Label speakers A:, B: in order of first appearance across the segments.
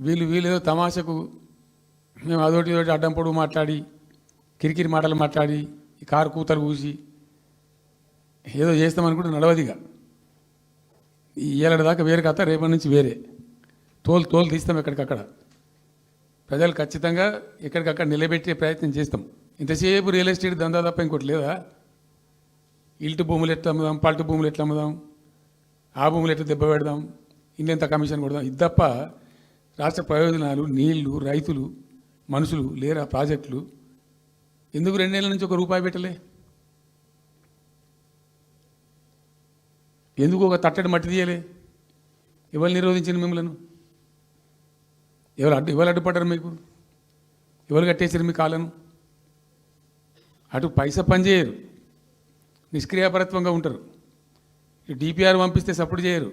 A: వీళ్ళు తమాషకు మేము అదోటి ఇదోటి అడ్డం పొడుగు మాట్లాడి కిరికిరి మాటలు మాట్లాడి ఈ కారు కూతలు కూసి ఏదో చేస్తామనుకుంటే నడవదిగా ఏళ్ళ దాకా వేరే కథ రేపటి నుంచి వేరే తోలు తీస్తాం ఎక్కడికక్కడ ప్రజలు ఖచ్చితంగా ఎక్కడికక్కడ నిలబెట్టే ప్రయత్నం చేస్తాం. ఇంతసేపు రియల్ ఎస్టేట్ దందా తప్ప ఇంకోటి లేదా? ఇల్టు భూములు ఎట్లా అమ్ముదాం, పల్టు భూములు ఎట్లా అమ్ముదాం, ఆ భూములు ఎట్లా దెబ్బ పెడదాం, ఇంకెంత కమిషన్ కొడదాం, ఇది తప్ప రాష్ట్ర ప్రయోజనాలు, నీళ్లు, రైతులు, మనుషులు లేరా? ప్రాజెక్టులు ఎందుకు 2 నెలల నుంచి ₹1 పెట్టలే? ఎందుకు ఒక తట్టడి మట్టి తీయలే? ఎవరు నిరోధించిన మిమ్మల్ని? ఎవరు అడ్డుపడ్డారు మీకు? ఎవరు కట్టేసారు మీ కాళ్ళను? అటు పైసా పనిచేయరు, నిష్క్రియాపరత్వంగా ఉంటారు. డిపిఆర్ పంపిస్తే సపోర్ట్ చేయరు.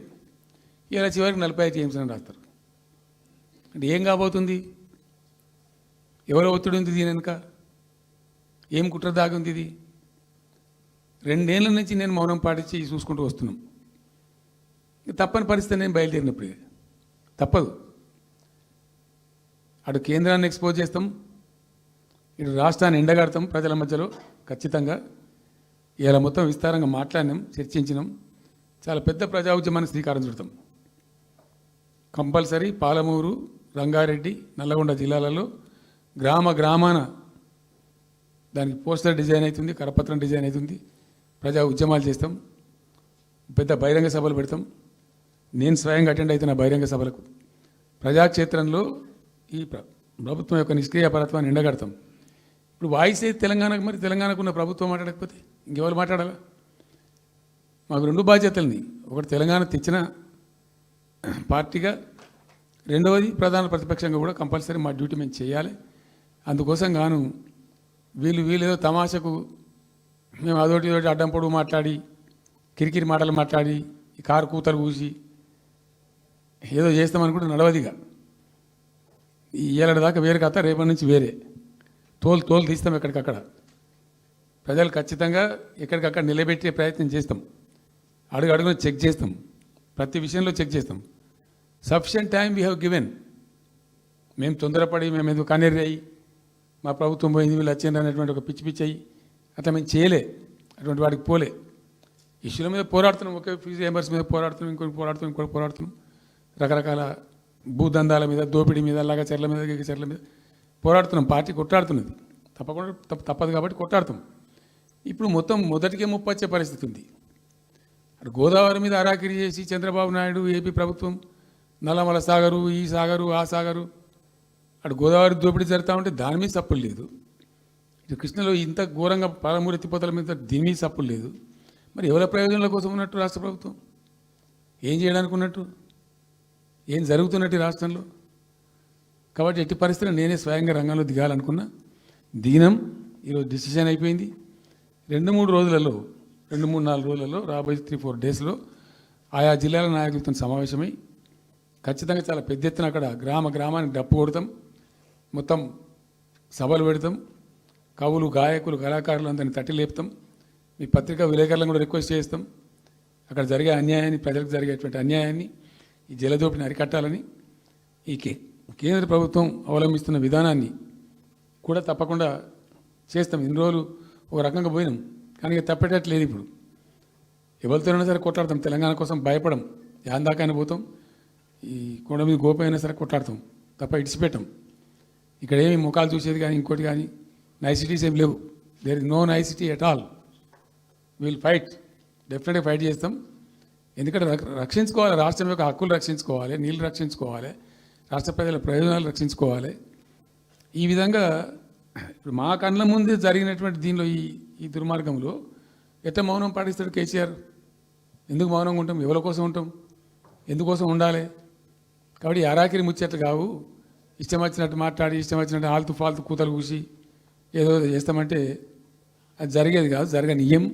A: ఇలా చివరికి 45 టీఎంసీ అని రాస్తారు. అంటే ఏం కాబోతుంది? ఎవరో ఒత్తిడి ఉంది దీని వెనుక? ఏం కుట్ర దాగుంది? ఇది 2 ఏళ్ళ నుంచి నేను మౌనం పాటించి చూసుకుంటూ వస్తున్నాం. తప్పని పరిస్థితి నేను బయలుదేరినప్పుడు తప్పదు. అటు కేంద్రాన్ని ఎక్స్పోజ్ చేస్తాం, ఇటు రాష్ట్రాన్ని ఎండగడతాం ప్రజల మధ్యలో ఖచ్చితంగా. ఇలా మొత్తం విస్తారంగా మాట్లాడినాం, చర్చించినాం. చాలా పెద్ద ప్రజా ఉద్యమాన్ని శ్రీకారం చుడతాం. కంపల్సరీ పాలమూరు, రంగారెడ్డి, నల్లగొండ జిల్లాలలో గ్రామాన దానికి పోస్టర్ డిజైన్ అవుతుంది, కరపత్రం డిజైన్ అవుతుంది. ప్రజా ఉద్యమాలు చేస్తాం, పెద్ద బహిరంగ సభలు పెడతాం. నేను స్వయంగా అటెండ్ అవుతున్న బహిరంగ సభలకు. ప్రజాక్షేత్రంలో ఈ ప్రభుత్వం యొక్క నిష్క్రియాపరత్వాన్ని ఎండగడతాం. ఇప్పుడు వాయిస్ అయితే తెలంగాణకు, మరి తెలంగాణకు ఉన్న ప్రభుత్వం మాట్లాడకపోతే ఇంకెవరు మాట్లాడాలా? మాకు 2 బాధ్యతలని, ఒకటి తెలంగాణ తెచ్చిన పార్టీగా, రెండవది ప్రధాన ప్రతిపక్షంగా కూడా కంపల్సరీ మా డ్యూటీ మేము చేయాలి. అందుకోసం గాను వీళ్ళు తమాషకు మేము అదోటి ఇదోటి అడ్డం పొడుగు మాట్లాడి కిరికిరి మాటలు మాట్లాడి ఈ కారు కూతలు కూసి ఏదో చేస్తామనుకుంటే నడవదిగా ఏళ్ళ దాకా వేరే కథ రేపటి నుంచి వేరే తోలు తీస్తాం ఎక్కడికక్కడ. ప్రజలు ఖచ్చితంగా ఎక్కడికక్కడ నిలబెట్టే ప్రయత్నం చేస్తాం. అడుగున చెక్ చేస్తాం, ప్రతి విషయంలో చెక్ చేస్తాం. Sufficient time we have given. మేము తొందరపడి మేము ఎందుకు కనేరి అయ్యి మా ప్రభుత్వం పోయింది వీళ్ళు వచ్చింది అనేటువంటి ఒక పిచ్చి అయ్యి అట్లా మేము చేయలే, అటువంటి వాడికి పోలే. ఇష్యూల మీద పోరాడుతున్నాం, ఒకే ఫీజు ఎంబర్స్ మీద పోరాడుతున్నాం, ఇంకోటి పోరాడుతున్నాం, రకరకాల భూదందాల మీద, దోపిడీ మీద, లగచర్ల మీద, గిగచర్ల మీద పోరాడుతున్నాం. పార్టీ కొట్టాడుతున్నది, తప్పకుండా తప్పదు కాబట్టి కొట్టాడుతాం. ఇప్పుడు మొత్తం మొదటికే ముప్పొచ్చే పరిస్థితి ఉంది. అటు గోదావరి మీద అరాకిరి చేసి చంద్రబాబు నాయుడు, ఏపీ ప్రభుత్వం నల్లమల సాగరు, ఈ సాగరు, ఆ సాగరు, అటు గోదావరి దోపిడీ జరుగుతూ ఉంటే దాని మీద సప్పులు లేదు. ఇటు కృష్ణలో ఇంత ఘోరంగా పాలమూరు ఎత్తిపోతల మీద దీని మీద సప్పులు లేదు. మరి ఎవరి ప్రయోజనాల కోసం ఉన్నట్టు రాష్ట్ర ప్రభుత్వం? ఏం చేయడానికి ఉన్నట్టు? ఏం జరుగుతున్నట్టు ఈ రాష్ట్రంలో? కాబట్టి ఎట్టి పరిస్థితుల్లో నేనే స్వయంగా రంగంలో దిగాలనుకున్నా. దినం ఈరోజు డిసిషన్ అయిపోయింది. 2-3 రోజులలో, 2-3-4 రోజులలో, రాబోయే 3-4 డేస్లో ఆయా జిల్లాల నాయకులతో సమావేశమై ఖచ్చితంగా చాలా పెద్ద ఎత్తున అక్కడ గ్రామానికి డప్పు కొడతాం, మొత్తం సభలు పెడతాం, కవులు, గాయకులు, కళాకారులు అందరినీ తట్టి లేపుతాం. మీ పత్రికా విలేకరులను కూడా రిక్వెస్ట్ చేస్తాం. అక్కడ జరిగే అన్యాయాన్ని, ప్రజలకు జరిగేటువంటి అన్యాయాన్ని, ఈ జలదోపిడిని అరికట్టాలని ఈ కేంద్ర ప్రభుత్వం అవలంబిస్తున్న విధానాన్ని కూడా తప్పకుండా చేస్తాం. ఇన్ని రోజులు ఒక రకంగా పోయినాం, కానీ తప్పేటట్లేదు. ఇప్పుడు ఎవరితోనైనా సరే కొట్లాడతాం, తెలంగాణ కోసం భయపడం, యాందాకానే పోతాం, ఈ కొండ మీద గోపైనా సరే కొట్లాడతాం, తప్ప ఇడిచిపెట్టాం. ఇక్కడ ఏమి ముఖాలు చూసేది కానీ ఇంకోటి కానీ నైసిటీస్ ఏం లేవు. There is no necessity at all. Will fight, డెఫినెట్గా ఫైట్ చేస్తాం. ఎందుకంటే రక్షించుకోవాలి, రాష్ట్రం యొక్క హక్కులు రక్షించుకోవాలి, నీళ్ళు రక్షించుకోవాలి, రాష్ట్ర ప్రజల ప్రయోజనాలు రక్షించుకోవాలి. ఈ విధంగా ఇప్పుడు మా కళ్ళ ముందే జరిగినటువంటి దీనిలో ఈ దుర్మార్గంలో ఎట్లా మౌనం పాటిస్తాడు కేసీఆర్? ఎందుకు మౌనంగా ఉంటాం? ఎవరి కోసం ఉంటాం? ఎందుకోసం ఉండాలి? కాబట్టి అరాకిరి ముచ్చట్లు కావు. ఇష్టం వచ్చినట్టు మాట్లాడి, ఇష్టం వచ్చినట్టు ఆల్తు ఫాల్తు కూతలు కూసి ఏదో చేస్తామంటే అది జరిగేది కాదు, జరగనీయం.